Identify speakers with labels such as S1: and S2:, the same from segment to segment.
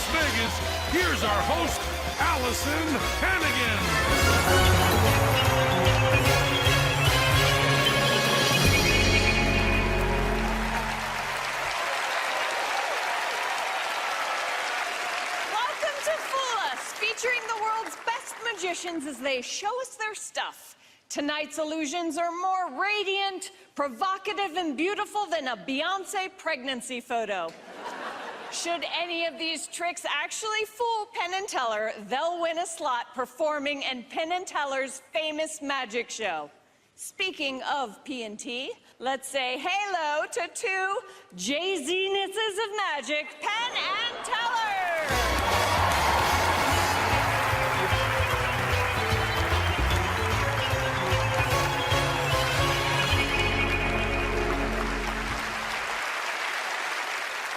S1: Las Vegas, here's our host, Allison Hannigan.
S2: Welcome to Fool Us, featuring the world's best magicians as they show us their stuff. Tonight's illusions are more radiant, provocative, and beautiful than a Beyonce pregnancy photo. Should any of these tricks actually fool Penn and Teller, they'll win a slot performing in Penn and Teller's famous magic show. Speaking of P&T, let's say hello to two Jay-Z-nesses of magic, Penn and Teller!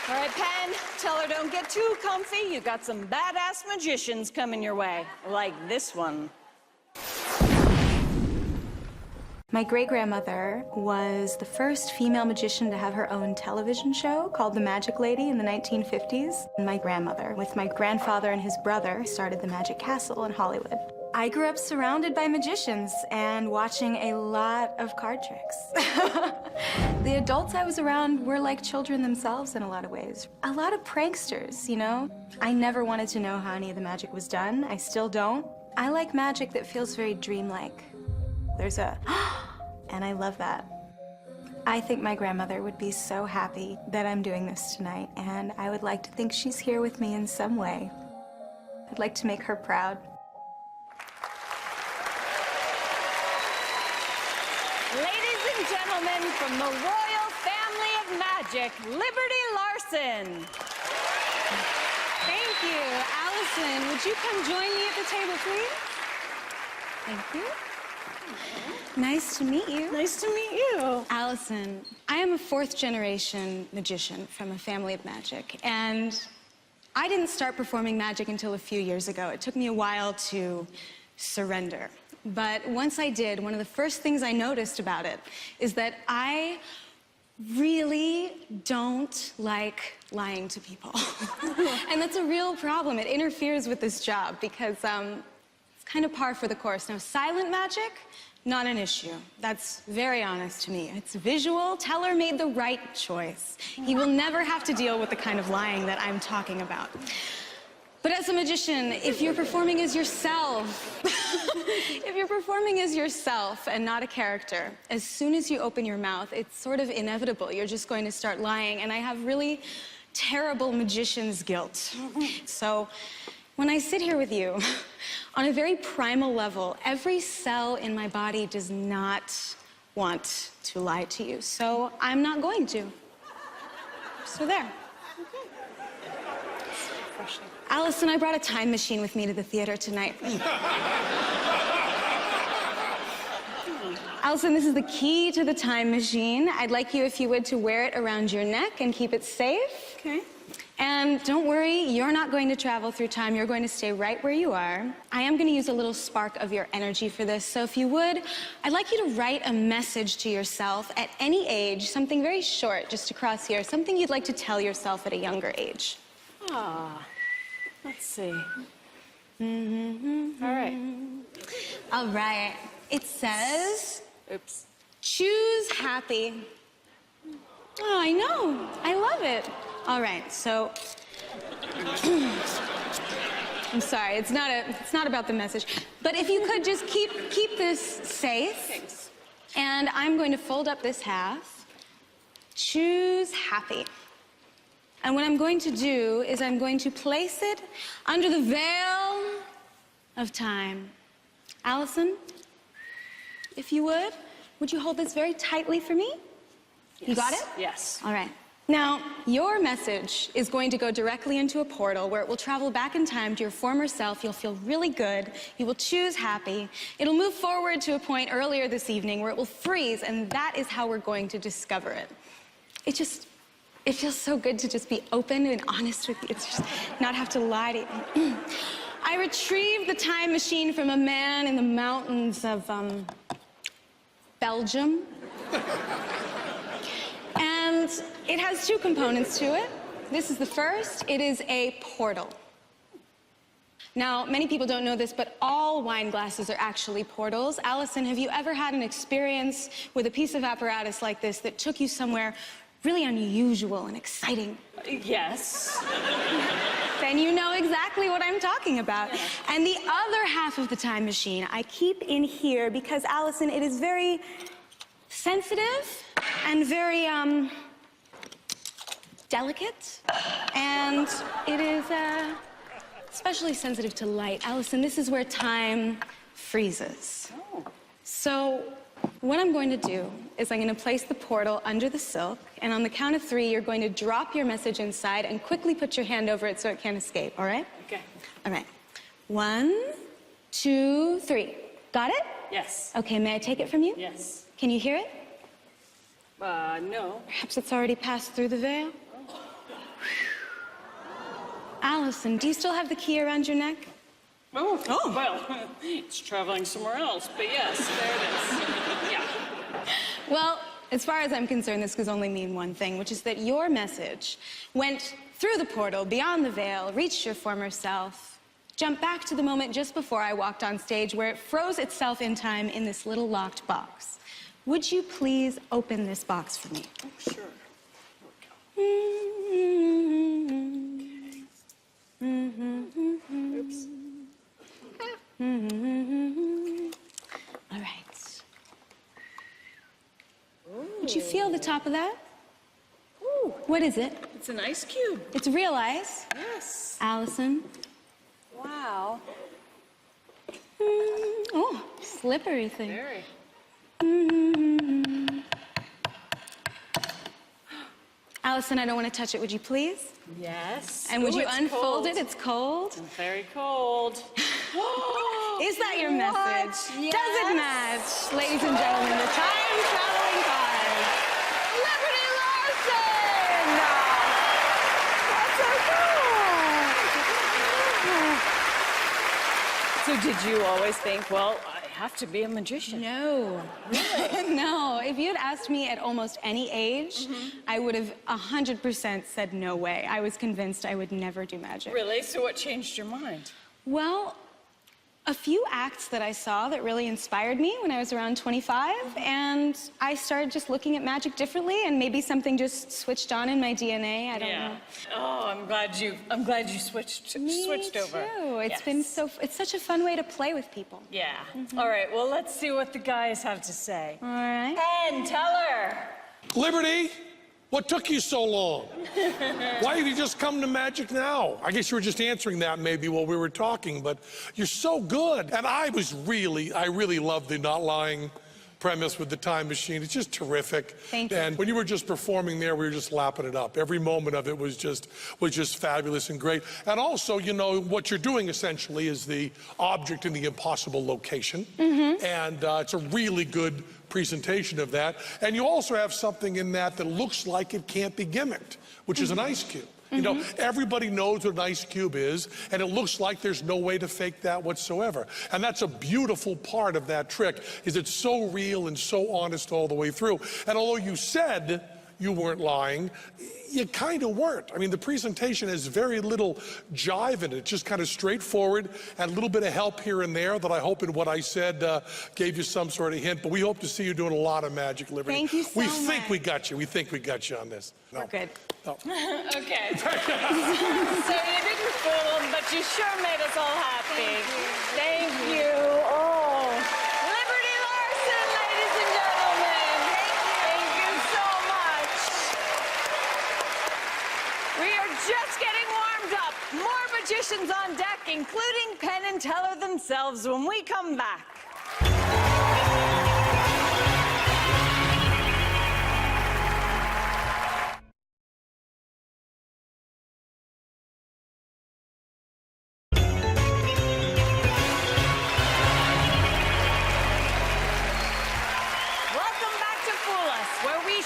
S2: All right, Penn, Teller, don't get too comfy. You got some badass magicians coming your way, like this one.
S3: My great-grandmother was the first female magician to have her own television show called The Magic Lady in the 1950s. And my grandmother, with my grandfather and his brother, started the Magic Castle in Hollywood. I grew up surrounded by magicians and watching a lot of card tricks. The adults I was around were like children themselves in a lot of ways. A lot of pranksters, you know? I never wanted to know how any of the magic was done. I still don't. I like magic that feels very dreamlike. There's a and I love that. I think my grandmother would be so happy that I'm doing this tonight, and I would like to think she's here with me in some way. I'd like to make her proud.
S2: Ladies and gentlemen, from the royal family of magic, Liberty Larsen.
S4: Thank you. Allison, would you come join me at the table, please?
S3: Thank you. Nice to meet you.
S2: Nice to meet you.
S4: Allison, I am a fourth-generation magician from a family of magic, and I didn't start performing magic until a few years ago. It took me a while to surrender. But once I did, one of the first things I noticed about it is that I really don't like lying to people. And that's a real problem. It interferes with this job because it's kind of par for the course. Now, silent magic, not an issue. That's very honest to me. It's visual. Teller made the right choice. He will never have to deal with the kind of lying that I'm talking about. But as a magician, if you're performing as yourself, if you're performing as yourself and not a character, as soon as you open your mouth, it's sort of inevitable. You're just going to start lying, and I have really terrible magician's guilt. So when I sit here with you, on a very primal level, every cell in my body does not want to lie to you, so I'm not going to. So there. Allison, I brought a time machine with me to the theater tonight. Allison, this is the key to the time machine. I'd like you, if you would, to wear it around your neck and keep it safe. Okay.
S3: And don't worry, you're not going to travel through time. You're going to stay right where you are. I am going to use a little spark of your energy for this. So if you would, I'd like you to write a message to yourself at any age, something very short, just across here, something you'd like to tell yourself at a younger age.
S2: Let's see. All right.
S3: All right. It says,
S2: Oops.
S3: choose happy. Oh, I know. I love it. All right, so I'm sorry. It's not about the message. But if you could just keep this safe.
S2: Thanks.
S3: And I'm going to fold up this half. Choose happy. And what I'm going to do is I'm going to place it under the veil of time. Allison, if you would you hold this very tightly for me?
S2: Yes.
S3: You got it?
S2: Yes.
S3: All right. Now, your message is going to go directly into a portal where it will travel back in time to your former self. You'll feel really good. You will choose happy. It'll move forward to a point earlier this evening where it will freeze, and that is how we're going to discover it. It feels so good to just be open and honest with you. It's just not have to lie to you. I retrieved the time machine from a man in the mountains of, Belgium. And it has two components to it.
S4: This is the first. It is a portal. Now, many people don't know this, but all wine glasses are actually portals. Allison, have you ever had an experience with a piece of apparatus like this that took you somewhere really unusual and exciting?
S2: Yes.
S4: Then you know exactly what I'm talking about. And the other half of the time machine I keep in here because, Allison, it is very sensitive and very, delicate. And it is, especially sensitive to light. Allison, this is where time freezes. Oh. So what I'm going to do is I'm going to place the portal under the silk, and on the count of 3, you're going to drop your message inside and quickly put your hand over it so it can't escape, all right?
S2: Okay.
S4: All right. 1, 2, 3. Got it?
S2: Yes.
S4: Okay, may I take it from you?
S2: Yes.
S4: Can you hear it?
S2: No.
S4: Perhaps it's already passed through the veil? Allison, do you still have the key around your neck?
S2: Oh, well, it's traveling somewhere else, but yes, there it is. Yeah.
S4: Well, as far as I'm concerned, this could only mean one thing, which is that your message went through the portal, beyond the veil, reached your former self, jumped back to the moment just before I walked on stage where it froze itself in time in this little locked box. Would you please open this box for me?
S2: Oh, sure. Oops.
S4: All right. Ooh. Would you feel the top of that?
S2: Ooh.
S4: What is it?
S2: It's an ice cube.
S4: It's real ice.
S2: Yes.
S4: Allison.
S2: Wow.
S4: Oh, slippery thing.
S2: Very.
S4: Allison, I don't want to touch it. Would you please?
S2: Yes.
S4: And would you unfold
S2: cold.
S4: it? It's cold.
S2: It's very cold.
S4: Is that your message?
S2: Yes.
S4: Does it match? Ladies and gentlemen, the time-traveling card.
S2: Liberty Larsen! That's so cool. So did you always think, well, I have to be a magician?
S4: No. Really? No. If you had asked me at almost any age, I would have 100% said no way. I was convinced I would never do magic.
S2: Really? So what changed your mind?
S4: Well, a few acts that I saw that really inspired me when I was around 25, and I started just looking at magic differently, and maybe something just switched on in my DNA. I don't know.
S2: Oh, I'm glad you switched over.
S4: Too. It's been it's such a fun way to play with people.
S2: Yeah. All right. Well, let's see what the guys have to say.
S4: All right.
S2: Penn Teller.
S1: Liberty, what took you so long? Why have you just come to magic now? I guess you were just answering that maybe while we were talking, but you're so good. And I really loved the not lying premise with the time machine. It's just terrific.
S4: Thank you.
S1: And when you were just performing there, we were just lapping it up. Every moment of it was just fabulous and great. And also, you know, what you're doing essentially is the object in the impossible location. And it's a really good presentation of that. And you also have something in that looks like it can't be gimmicked, which is an ice cube. You know, everybody knows what an ice cube is, and it looks like there's no way to fake that whatsoever. And that's a beautiful part of that trick, is it's so real and so honest all the way through. And although you said you weren't lying, you kind of weren't. I mean, the presentation has very little jive in it. It's just kind of straightforward and a little bit of help here and there that I hope in what I said gave you some sort of hint. But we hope to see you doing a lot of magic, Liberty.
S4: Thank you so
S1: much.
S4: We
S1: think we got you. We think we got you on this. No.
S4: We're good.
S1: No.
S2: Okay. So you didn't fool them, but you sure made us all happy. Thank you. Oh. Liberty Larsen, ladies and gentlemen. Thank you so much. We are just getting warmed up. More magicians on deck, including Penn and Teller themselves, when we come back.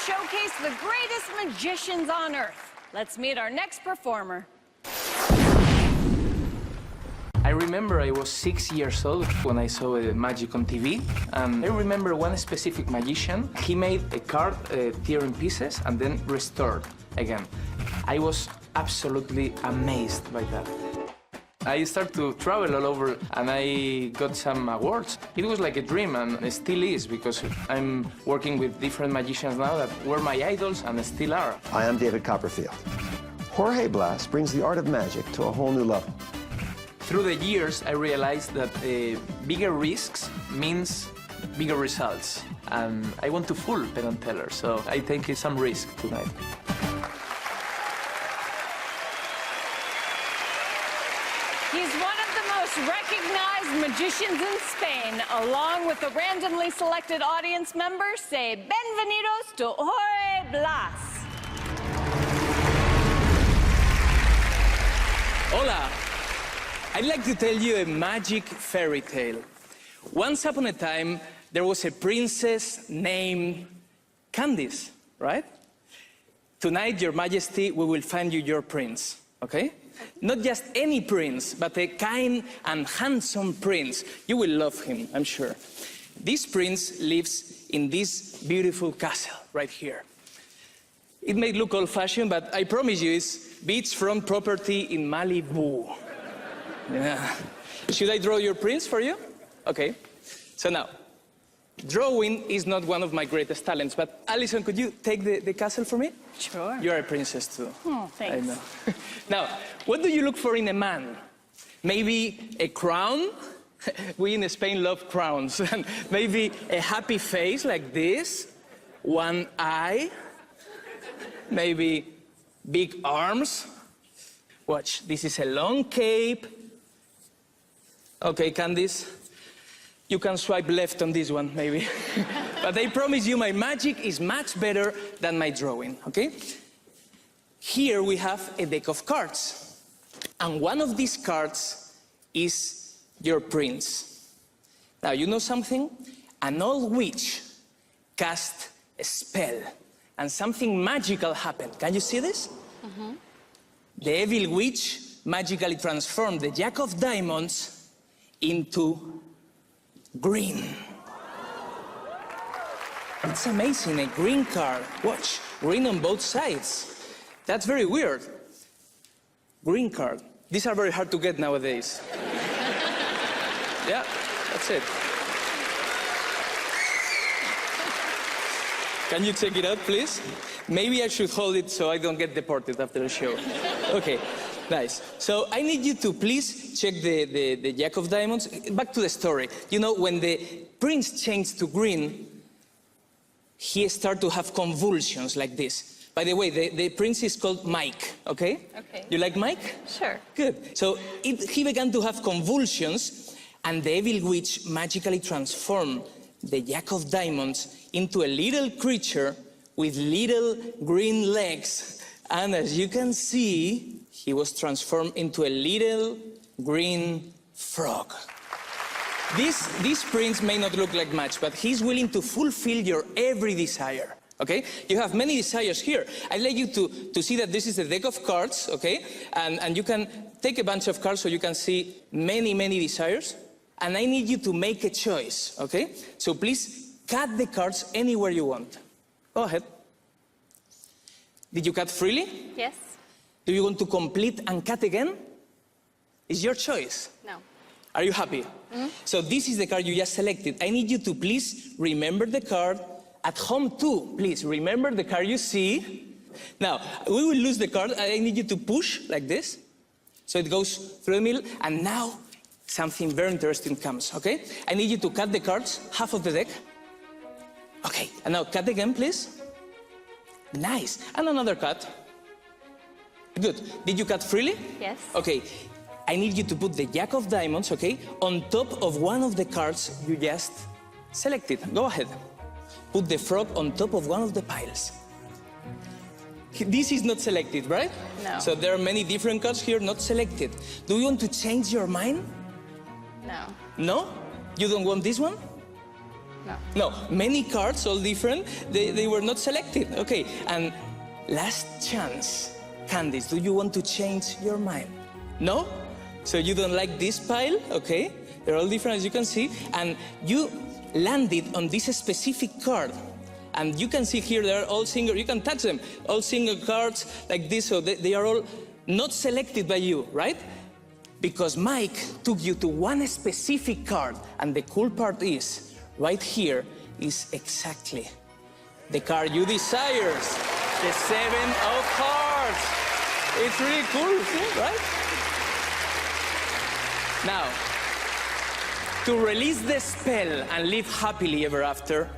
S2: Showcase the greatest magicians on Earth. Let's meet our next performer.
S5: I remember I was 6 years old when I saw magic on TV, and I remember one specific magician. He made a card tear in pieces and then restored again. I was absolutely amazed by that. I started to travel all over and I got some awards. It was like a dream and it still is because I'm working with different magicians now that were my idols and still are.
S6: I am David Copperfield. Jorge Blass brings the art of magic to a whole new level.
S5: Through the years, I realized that bigger risks means bigger results. And I want to fool Penn Teller, so I take some risk tonight.
S2: He's one of the most recognized magicians in Spain. Along with the randomly selected audience members, say bienvenidos to Jorge Blass.
S7: Hola. I'd like to tell you a magic fairy tale. Once upon a time, there was a princess named Candice, right? Tonight, Your Majesty, we will find you your prince, okay? Not just any prince, but a kind and handsome prince. You will love him, I'm sure. This prince lives in this beautiful castle right here. It may look old-fashioned, but I promise you it's beachfront property in Malibu. Yeah. Should I draw your prince for you? Okay. So now, drawing is not one of my greatest talents, but Alison, could you take the castle for me?
S2: Sure.
S7: You're a princess too.
S2: Oh, thanks.
S7: I know. Now, what do you look for in a man? Maybe a crown? We in Spain love crowns. And maybe a happy face like this, one eye, maybe big arms. Watch, this is a long cape. Okay, Candice, you can swipe left on this one, maybe. But I promise you my magic is much better than my drawing, okay? Here we have a deck of cards. And one of these cards is your prince. Now, you know something? An old witch cast a spell, and something magical happened. Can you see this? Mm-hmm. The evil witch magically transformed the Jack of Diamonds into green. It's amazing, a green card. Watch, green on both sides. That's very weird. Green card. These are very hard to get nowadays. Yeah, that's it. Can you check it out, please? Maybe I should hold it so I don't get deported after the show. Okay, nice. So I need you to please check the Jack of Diamonds. Back to the story. You know, when the prince changed to green, he started to have convulsions like this. By the way, the prince is called Mike, okay?
S2: Okay.
S7: You like Mike?
S2: Sure.
S7: Good. So he began to have convulsions, and the evil witch magically transformed the Jack of Diamonds into a little creature with little green legs. And as you can see, he was transformed into a little green frog. This prince may not look like much, but he's willing to fulfill your every desire, okay? You have many desires here. I'd like you to see that this is a deck of cards, okay? And you can take a bunch of cards so you can see many, many desires. And I need you to make a choice, okay? So please cut the cards anywhere you want. Go ahead. Did you cut freely?
S2: Yes.
S7: Do you want to complete and cut again? It's your choice.
S2: No.
S7: Are you happy? Mm-hmm. So this is the card you just selected. I need you to please remember the card. At home too, please remember the card you see. Now, we will lose the card. I need you to push like this. So it goes through the middle. And now, something very interesting comes, okay? I need you to cut the cards, half of the deck. Okay, and now cut again, please. Nice. And another cut. Good. Did you cut freely?
S2: Yes.
S7: Okay. I need you to put the Jack of Diamonds, okay, on top of one of the cards you just selected. Go ahead. Put the frog on top of one of the piles. This is not selected, right?
S2: No.
S7: So there are many different cards here not selected. Do you want to change your mind?
S2: No.
S7: No? You don't want this one?
S2: No.
S7: No. Many cards, all different, they were not selected. Okay, and last chance. Candice, do you want to change your mind? No? So you don't like this pile, okay? They're all different, as you can see. And you landed on this specific card. And you can see here they're all single, you can touch them, all single cards like this, so they are all not selected by you, right? Because Mike took you to one specific card, and the cool part is, right here is exactly the card you desire, the 7 of Hearts. It's really cool, right? Now, to release the spell and live happily ever after,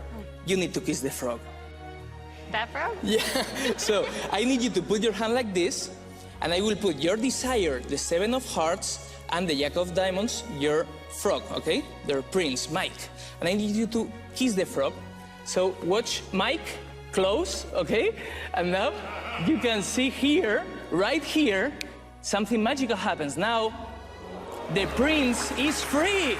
S7: you need to kiss the frog.
S2: That frog?
S7: Yeah, so I need you to put your hand like this, and I will put your desire, the 7 of Hearts, and the Jack of Diamonds, your frog, okay? Their prince, Mike. And I need you to kiss the frog. So watch Mike close, okay? And now you can see here, right here, something magical happens. Now, the prince is free.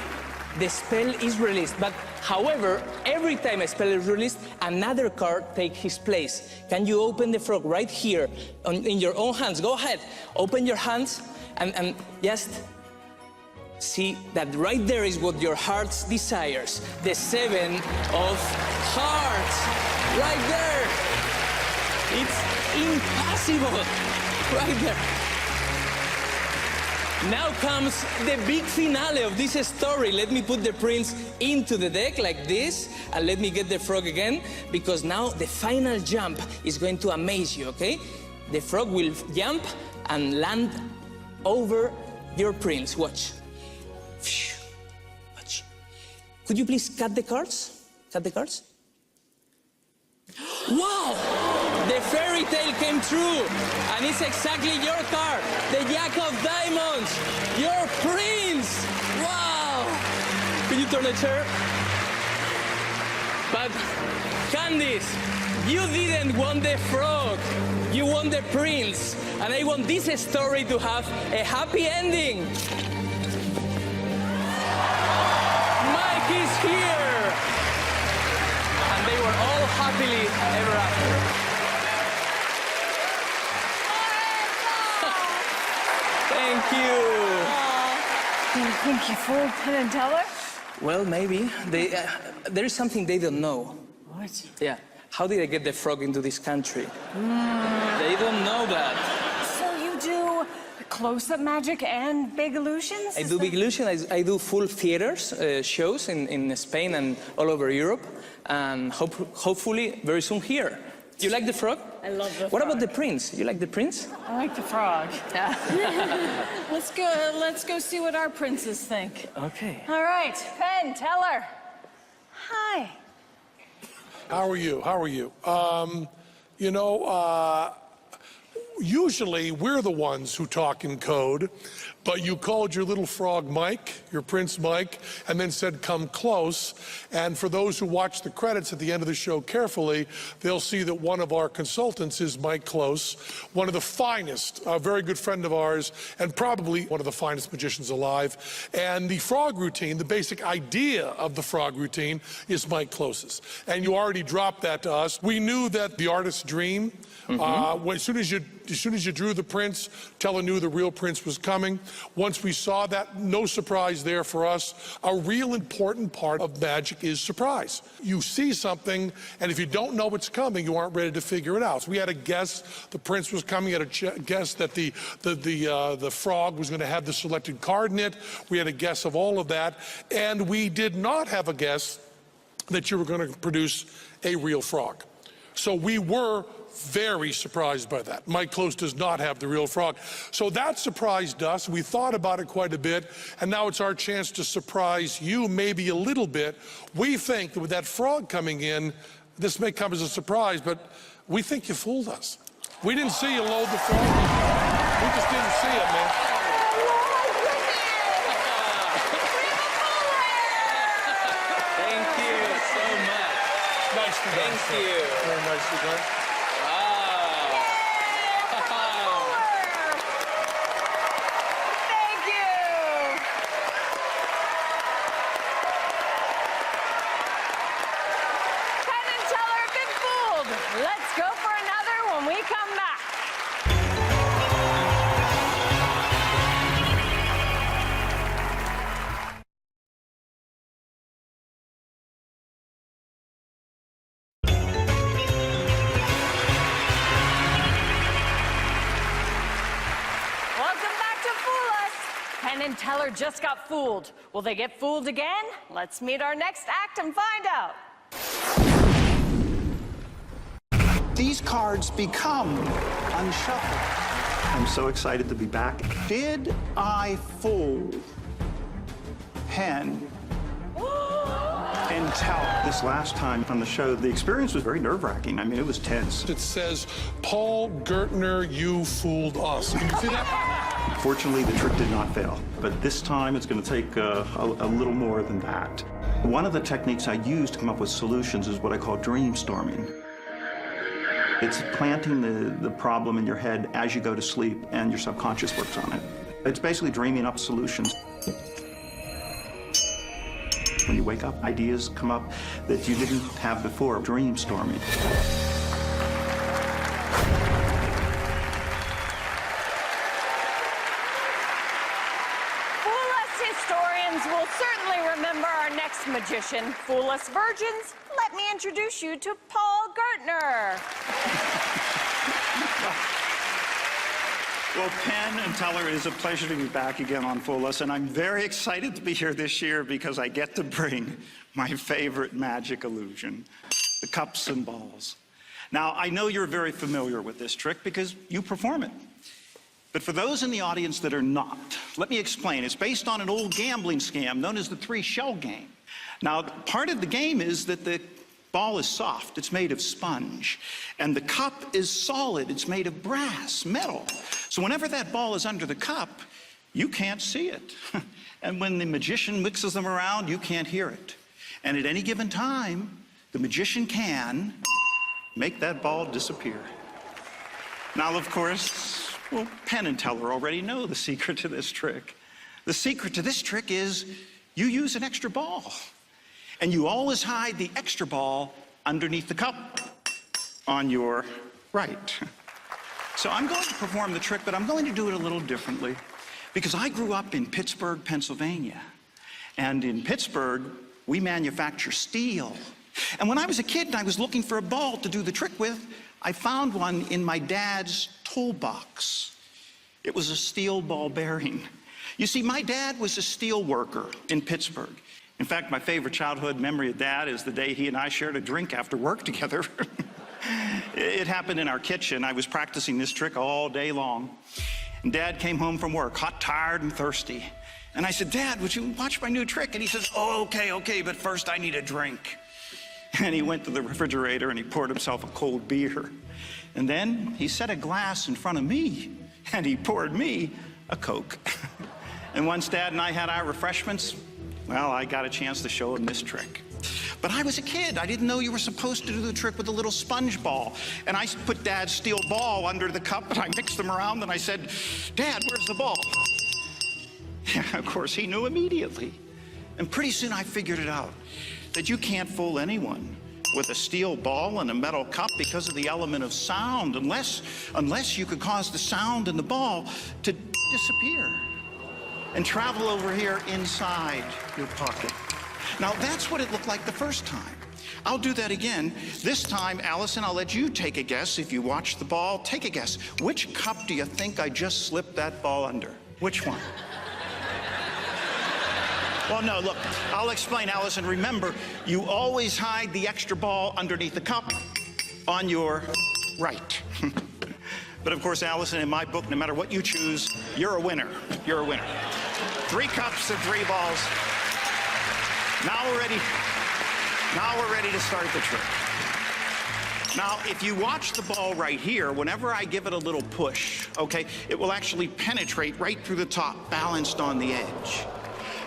S7: The spell is released. But however, every time a spell is released, another card takes his place. Can you open the frog right here in your own hands? Go ahead, open your hands and just see that right there is what your heart desires. The 7 of Hearts, right there. It's impossible, right there. Now comes the big finale of this story. Let me put the prince into the deck like this, and let me get the frog again, because now the final jump is going to amaze you, okay? The frog will jump and land over your prince. Watch. Watch. Could you please cut the cards? Cut the cards? Wow! The fairy tale came true, and it's exactly your card, the Jack of Diamonds, your prince. Wow! Can you turn the chair? But Candice, you didn't want the frog, you want the prince, and I want this story to have a happy ending. Mike is here, and they were all happily ever after. Thank you.
S2: Think you fooled Penn Teller?
S7: Well, maybe. There is something they don't know.
S2: What?
S7: Yeah. How did I get the frog into this country? They don't know that.
S2: So you do close-up magic and big illusions?
S7: I do big illusion. I do full theaters, shows in Spain and all over Europe. And hopefully very soon here. You like the frog?
S2: I love the frog.
S7: What about the prince? You like the prince?
S2: I like the frog. Let's go see what our princes think.
S7: Okay.
S2: All right, Penn Teller. Hi.
S1: How are you? How are you? Usually we're the ones who talk in code, but you called your little frog Mike, your prince Mike, and then said, come close. And for those who watch the credits at the end of the show carefully, they'll see that one of our consultants is Mike Close, one of the finest, a very good friend of ours, and probably one of the finest magicians alive. And the frog routine, the basic idea of the frog routine, is Mike Close's. And you already dropped that to us. We knew that the artist's dream, as soon as you drew the prince, Teller knew the real prince was coming. Once we saw that, no surprise there for us. A real important part of magic is surprise. You see something, and if you don't know what's coming, you aren't ready to figure it out. So we had a guess the prince was coming. We had a guess that the frog was going to have the selected card in it. We had a guess of all of that, and we did not have a guess that you were going to produce a real frog. So we were very surprised by that. Mike Close does not have the real frog. So that surprised us. We thought about it quite a bit, and now it's our chance to surprise you maybe a little bit. We think that with that frog coming in, this may come as a surprise, but we think you fooled us. We didn't see you load the frog. We just didn't see it, man.
S7: Thank you so much.
S1: Nicely done.
S7: Thank you.
S1: Very nicely done.
S2: Thank you. Penn and Teller have been fooled. Let's go for another when we come back. Penn Teller just got fooled. Will they get fooled again? Let's meet our next act and find out.
S8: These cards become unshuffled.
S9: I'm so excited to be back.
S8: Did I fool Penn and Teller?
S9: This last time on the show, the experience was very nerve-wracking. I mean, it was tense.
S1: It says, Paul Gertner, you fooled us. Can you see that?
S9: Fortunately, the trick did not fail. But this time, it's going to take a little more than that. One of the techniques I use to come up with solutions is what I call dreamstorming. It's planting the problem in your head as you go to sleep, and your subconscious works on it. It's basically dreaming up solutions. When you wake up, ideas come up that you didn't have before. Dreamstorming.
S2: Fool us historians will certainly remember our next magician. Fool us virgins, let me introduce you to Paul Gertner.
S8: Well, Penn and Teller, it is a pleasure to be back again on Fool Us, and I'm very excited to be here this year because I get to bring my favorite magic illusion, the cups and balls. Now, I know you're very familiar with this trick because you perform it. But for those in the audience that are not, let me explain. It's based on an old gambling scam known as the three-shell game. Now, part of the game is that the ball is soft, it's made of sponge, and the cup is solid, it's made of brass, metal. So whenever that ball is under the cup, you can't see it. And when the magician mixes them around, you can't hear it. And at any given time, the magician can make that ball disappear. Now, of course, well, Penn and Teller already know the secret to this trick. The secret to this trick is you use an extra ball. And you always hide the extra ball underneath the cup on your right. So I'm going to perform the trick, but I'm going to do it a little differently because I grew up in Pittsburgh, Pennsylvania. And in Pittsburgh, we manufacture steel. And when I was a kid and I was looking for a ball to do the trick with, I found one in my dad's toolbox. It was a steel ball bearing. You see, my dad was a steel worker in Pittsburgh. In fact, my favorite childhood memory of Dad is the day he and I shared a drink after work together. It happened in our kitchen. I was practicing this trick all day long. And Dad came home from work, hot, tired, and thirsty. And I said, Dad, would you watch my new trick? And he says, oh, okay, but first I need a drink. And he went to the refrigerator and he poured himself a cold beer. And then he set a glass in front of me and he poured me a Coke. And once Dad and I had our refreshments, well, I got a chance to show him this trick. But I was a kid. I didn't know you were supposed to do the trick with a little sponge ball. And I put Dad's steel ball under the cup and I mixed them around and I said, Dad, where's the ball? Yeah, of course, he knew immediately. And pretty soon I figured it out, that you can't fool anyone with a steel ball and a metal cup because of the element of sound, unless you could cause the sound in the ball to disappear and travel over here inside your pocket. Now, that's what it looked like the first time. I'll do that again. This time, Allison, I'll let you take a guess. If you watch the ball, take a guess. Which cup do you think I just slipped that ball under? Which one? Well, no, look, I'll explain, Allison. Remember, you always hide the extra ball underneath the cup on your right. But of course, Allison, in my book, no matter what you choose, you're a winner. You're a winner. 3 cups and 3 balls. Now we're ready to start the trick. Now, if you watch the ball right here, whenever I give it a little push, okay, it will actually penetrate right through the top, balanced on the edge.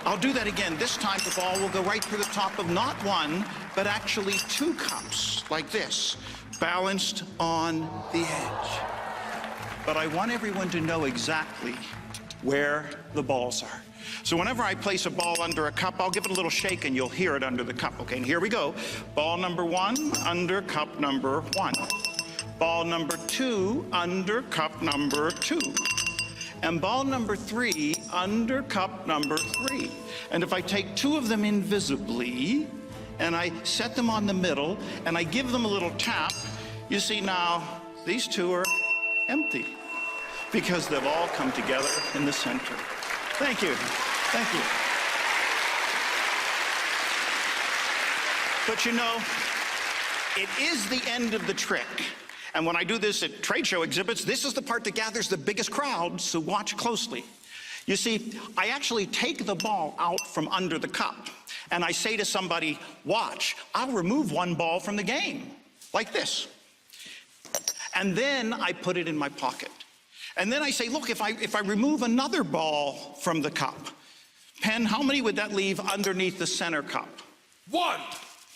S8: I'll do that again. This time the ball will go right through the top of not 1, but actually 2 cups, like this, balanced on the edge. But I want everyone to know exactly where the balls are. So whenever I place a ball under a cup, I'll give it a little shake and you'll hear it under the cup. Okay, and here we go. Ball number 1, under cup number 1. Ball number 2, under cup number 2. And ball number 3, under cup number 3. And if I take 2 of them invisibly, and I set them on the middle, and I give them a little tap, you see now, these 2 are empty, because they've all come together in the center. Thank you. Thank you. But you know, it is the end of the trick. And when I do this at trade show exhibits, this is the part that gathers the biggest crowd, so watch closely. You see, I actually take the ball out from under the cup, and I say to somebody, watch, I'll remove one ball from the game, like this. And then I put it in my pocket. And then I say, look, if I remove another ball from the cup, Penn, how many would that leave underneath the center cup?
S1: One.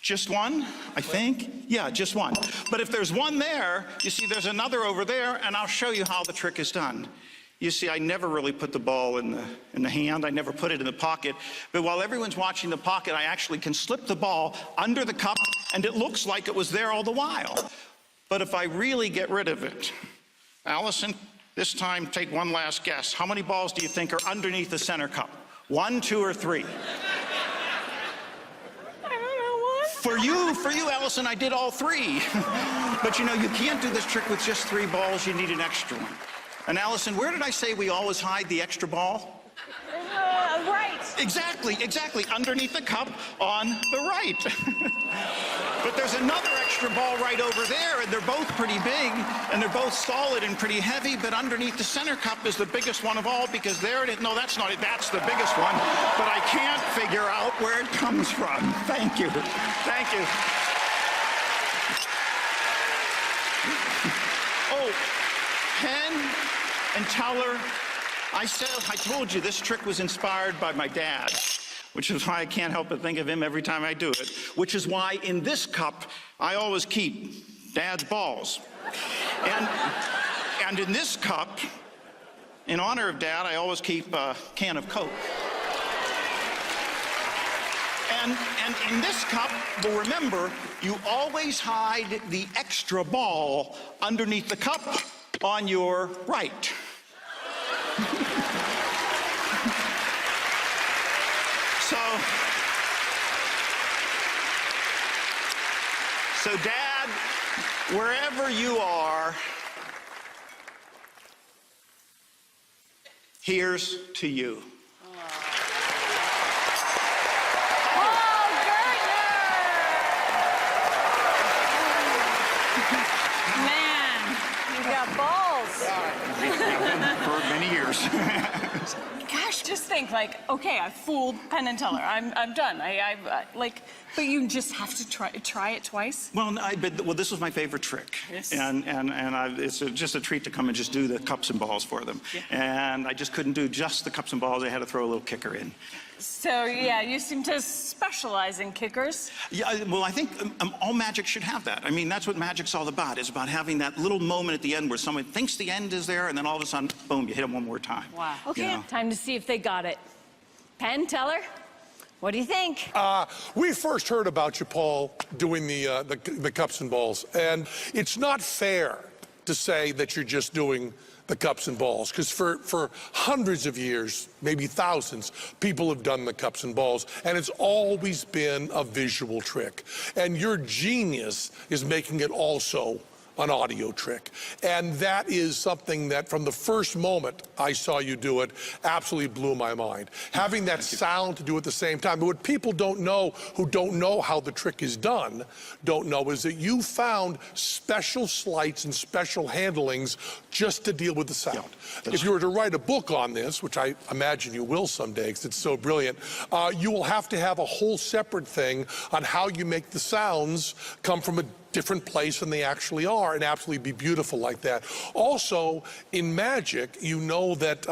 S8: Just one, I think? Yeah, just one. But if there's one there, you see there's another over there, and I'll show you how the trick is done. You see, I never really put the ball in the hand. I never put it in the pocket. But while everyone's watching the pocket, I actually can slip the ball under the cup, and it looks like it was there all the while. But if I really get rid of it, Allison, this time take one last guess. How many balls do you think are underneath the center cup? 1, 2, or 3? For you, Allison, I did all 3. But you know, you can't do this trick with just 3 balls. You need an extra one. And Allison, where did I say we always hide the extra ball?
S2: Right.
S8: Exactly. Underneath the cup on the right. But there's another extra ball right over there, and they're both pretty big, and they're both solid and pretty heavy, but underneath the center cup is the biggest one of all, because there it is. No, that's not it. That's the biggest one. But I can't figure out where it comes from. Thank you. Thank you. Oh, Penn and Teller, I told you this trick was inspired by my dad, which is why I can't help but think of him every time I do it, which is why in this cup, I always keep Dad's balls. And in this cup, in honor of Dad, I always keep a can of Coke. And in this cup, well, remember, you always hide the extra ball underneath the cup on your right. So Dad, wherever you are, here's to you.
S2: Man, you got balls.
S8: For many years.
S2: Gosh, just think, like, okay, I've fooled Penn and Teller. I'm done. But you just have to try it twice.
S8: Well, this was my favorite trick.
S2: Yes.
S8: And it's just a treat to come and just do the cups and balls for them. Yeah. And I just couldn't do just the cups and balls. I had to throw a little kicker in.
S2: So, yeah, you seem to specialize in kickers.
S8: Yeah, well, I think all magic should have that. I mean, that's what magic's all about. It's about having that little moment at the end where someone thinks the end is there, and then all of a sudden, boom, you hit them one more time.
S2: Wow. Okay,
S8: you know?
S2: Time to see if they got it. Penn, Teller, what do you think?
S1: We first heard about you, Paul, doing the cups and balls, and it's not fair to say that you're just doing the cups and balls, because for hundreds of years, maybe thousands, people have done the cups and balls, and it's always been a visual trick. And your genius is making it also an audio trick. And that is something that from the first moment I saw you do it, absolutely blew my mind. Having that sound to do at the same time. But what people don't know, who don't know how the trick is done, don't know is that you found special sleights and special handlings just to deal with the sound. Yeah, if you were to write a book on this, which I imagine you will someday because it's so brilliant, you will have to have a whole separate thing on how you make the sounds come from a different place than they actually are and absolutely be beautiful like that. Also, in magic, you know that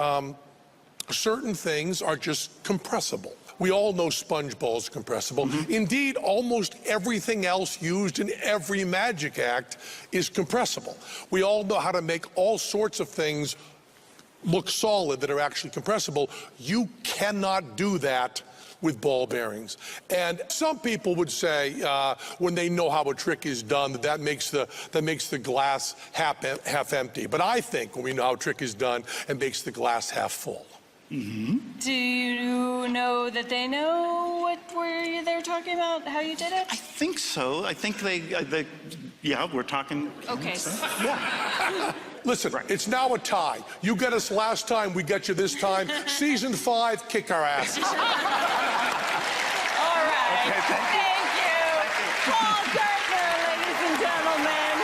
S1: certain things are just compressible. We all know sponge balls are compressible. Mm-hmm. Indeed, almost everything else used in every magic act is compressible. We all know how to make all sorts of things look solid that are actually compressible. You cannot do that with ball bearings. And some people would say, when they know how a trick is done, that makes the glass half empty. But I think when we know how a trick is done, it makes the glass half full.
S2: Mm-hmm. Do you know that they know what they're talking about, how you did it?
S8: I think so. I think they yeah, we're talking.
S2: Okay.
S8: So, yeah.
S1: Listen, it's now a tie. You get us last time, we get you this time. Season 5, kick our asses.
S2: All right.
S8: Okay, thank you.
S2: Thank you. Paul Gertner, ladies and gentlemen.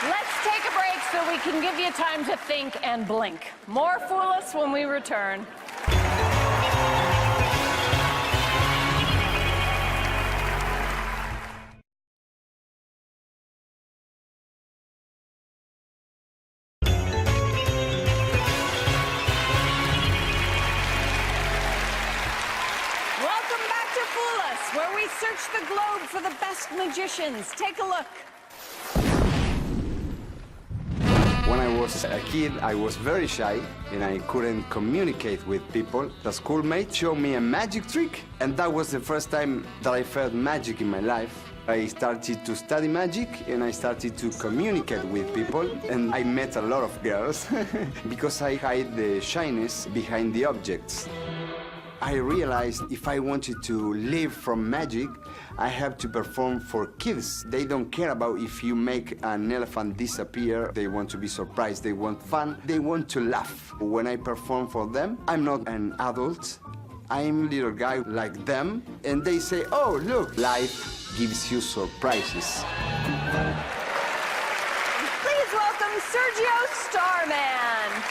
S2: Let's take a break so we can give you time to think and blink. More Fool Us when we return. Welcome back to Fool Us, where we search the globe for the best magicians. Take a look.
S10: When I was a kid, I was very shy and I couldn't communicate with people. The schoolmate showed me a magic trick, and that was the first time that I felt magic in my life. I started to study magic and I started to communicate with people, and I met a lot of girls because I hide the shyness behind the objects. I realized if I wanted to live from magic, I have to perform for kids. They don't care about if you make an elephant disappear. They want to be surprised. They want fun. They want to laugh. When I perform for them, I'm not an adult. I'm a little guy like them. And they say, oh, look, life gives you surprises.
S2: Please welcome Sergio Starman.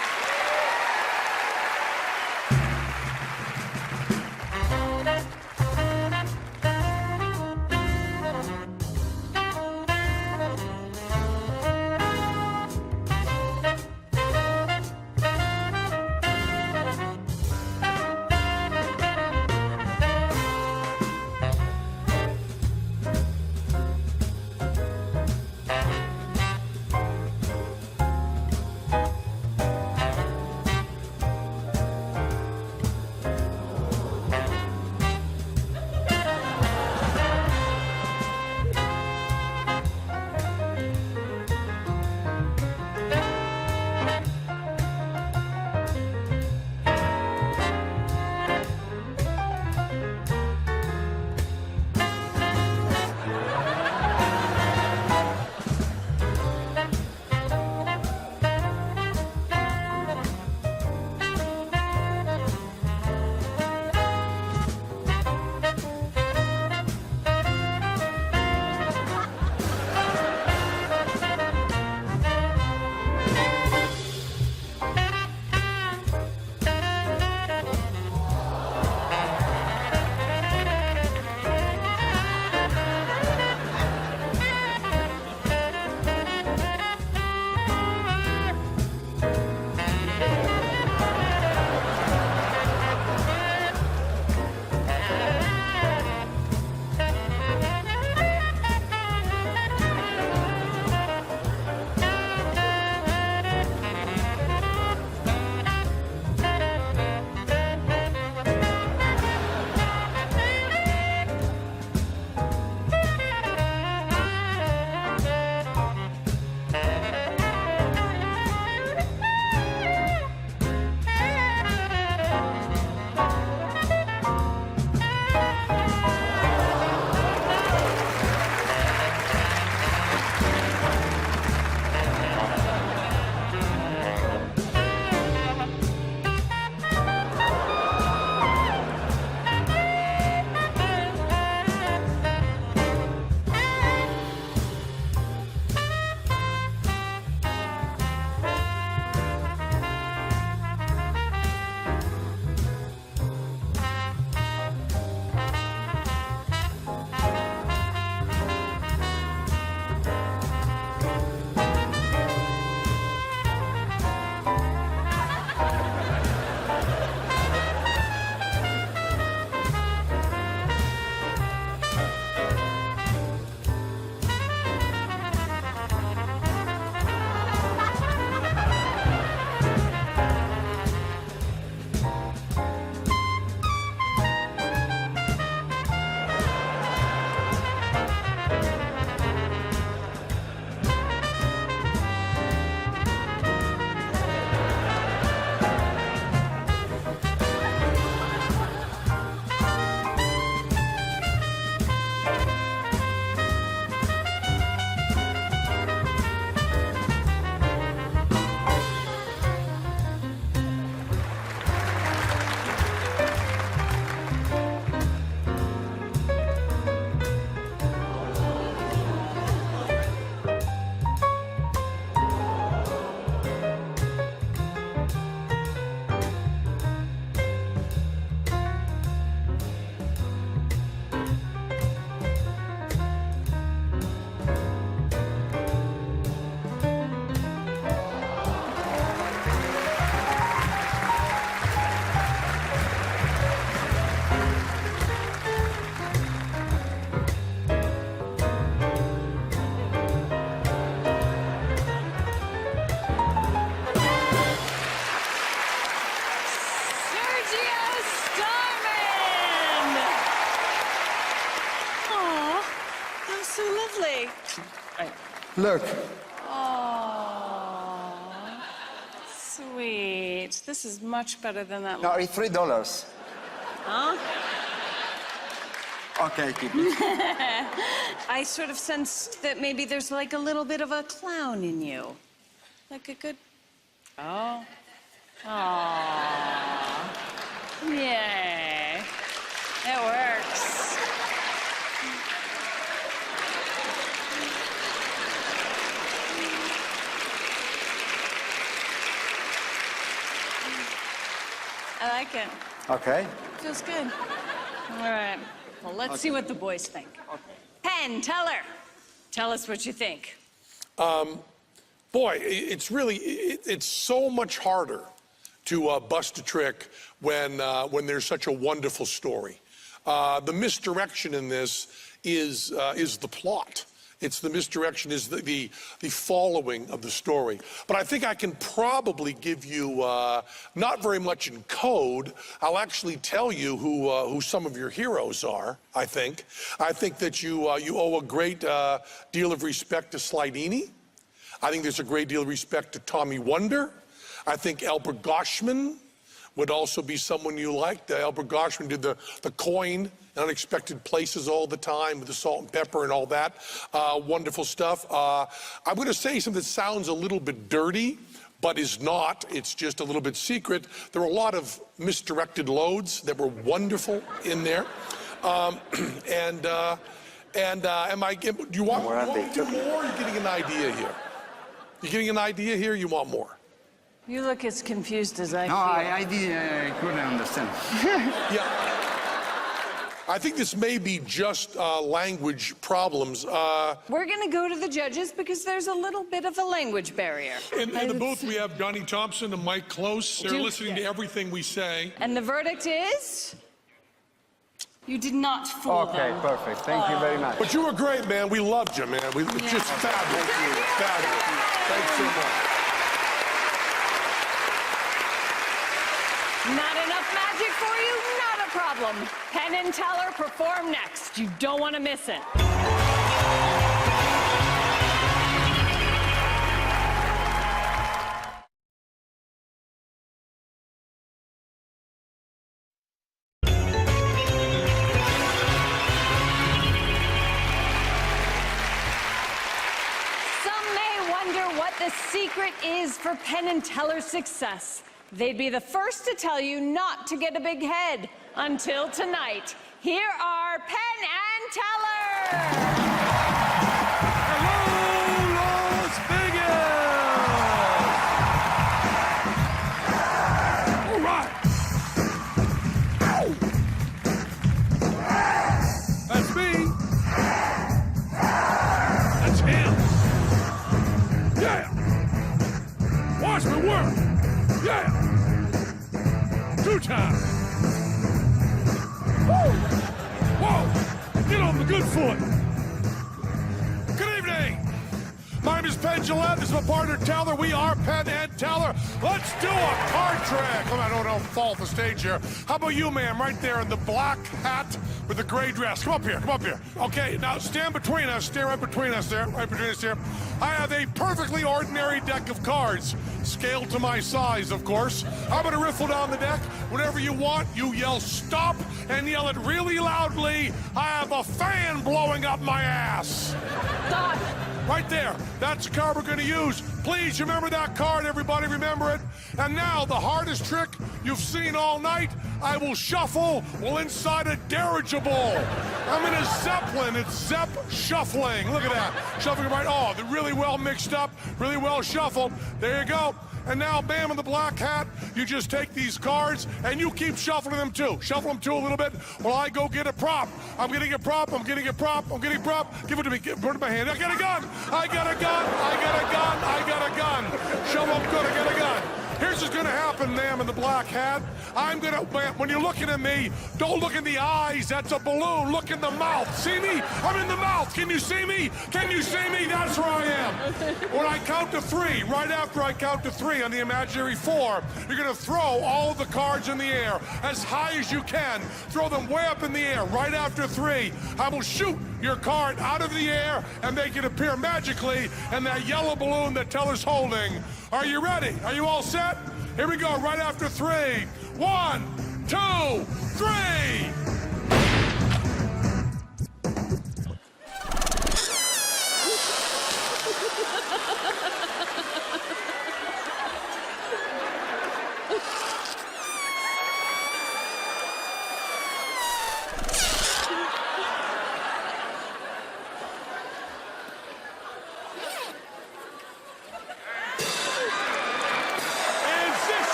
S2: Okay. Right.
S10: Look.
S2: Oh, sweet. This is much better than that.
S10: No, it's $3.
S2: Huh?
S10: Okay, keep it.
S2: I sort of sensed that maybe there's like a little bit of a clown in you. Like a good... Oh. Aww. Yay. It works. I like it.
S10: Okay.
S2: Feels good. All right. Well, let's see what the boys think. Penn Teller, tell us what you think.
S1: Boy, it's really, it's so much harder to bust a trick when there's such a wonderful story. The misdirection in this is the plot. It's the misdirection, is the following of the story. But I think I can probably give you, not very much in code, I'll actually tell you who some of your heroes are, I think. I think that you owe a great deal of respect to Slidini. I think there's a great deal of respect to Tommy Wonder. I think Albert Goshman would also be someone you liked. Albert Goshman did the coin in unexpected places all the time with the salt and pepper and all that. Wonderful stuff. I'm going to say something that sounds a little bit dirty, but is not. It's just a little bit secret. There are a lot of misdirected loads that were wonderful in there. Do you want to do more, or are you getting an idea here? You getting an idea here? You want more?
S2: You look as confused as I feel.
S10: No, I couldn't understand.
S1: Yeah. I think this may be just language problems.
S2: We're going to go to the judges because there's a little bit of a language barrier.
S1: In the booth, we have Donnie Thompson and Mike Close. They're listening to everything we say.
S2: And the verdict is? You did not fool them.
S10: Okay, perfect. Thank you very much.
S1: But you were great, man. We loved you, man. It's just fabulous. Fabulous. Thanks so much.
S2: Not enough magic for you? Not a problem. Penn and Teller perform next. You don't want to miss it. Some may wonder what the secret is for Penn and Teller's success. They'd be the first to tell you not to get a big head until tonight. Here are Penn and Teller.
S1: Hello, Las Vegas! All right. That's me. That's him. Yeah. Watch me work. Yeah. 2 times. Woo! Whoa! Get on the good foot. Good evening. My name is Penn Teller. This is my partner Teller. We are Penn and Teller. Let's do a card trick. Come on, don't fall off the stage here. How about you, ma'am, right there in the black hat with the gray dress? Come up here. Come up here. Okay, now stand between us. Stand right between us there. Right between us here. I have a perfectly ordinary deck of cards. Scaled to my size, of course. I'm going to riffle down the deck. Whenever you want, you yell stop and yell it really loudly. I have a fan blowing up my ass.
S2: Stop.
S1: Right there. That's the card we're going to use. Please remember that card, everybody. Remember it. And now, the hardest trick you've seen all night. I will shuffle while inside a dirigible. I'm in a Zeppelin. It's Zepp shuffling. Look at that. Shuffling right. Oh, they're really well mixed up, really well shuffled. There you go. And now, bam, in the black hat, you just take these cards and you keep shuffling them too. Shuffle them too a little bit while I go get a prop. I'm getting a prop, I'm getting a prop, I'm getting a prop. Give it to me, put it in my hand. I got a gun, I got a gun, I got a gun, I got a gun. Show them good, I got a gun. Here's what's gonna happen, ma'am in the black hat. When you're looking at me, don't look in the eyes, that's a balloon. Look in the mouth. See me? I'm in the mouth. Can you see me? Can you see me? That's where I am. When I count to 3, right after I count to 3 on the imaginary 4, you're gonna throw all the cards in the air as high as you can. Throw them way up in the air right after 3. I will shoot your card out of the air and make it appear magically in that yellow balloon that Teller's holding. Are you ready? Are you all set? Here we go, right after 3. 1, 2, 3.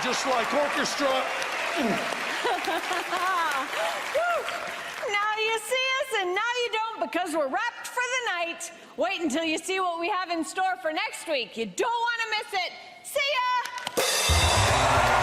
S1: Just like orchestra.
S2: Now you see us and now you don't because we're wrapped for the night. Wait until you see what we have in store for next week. You don't want to miss it. See ya!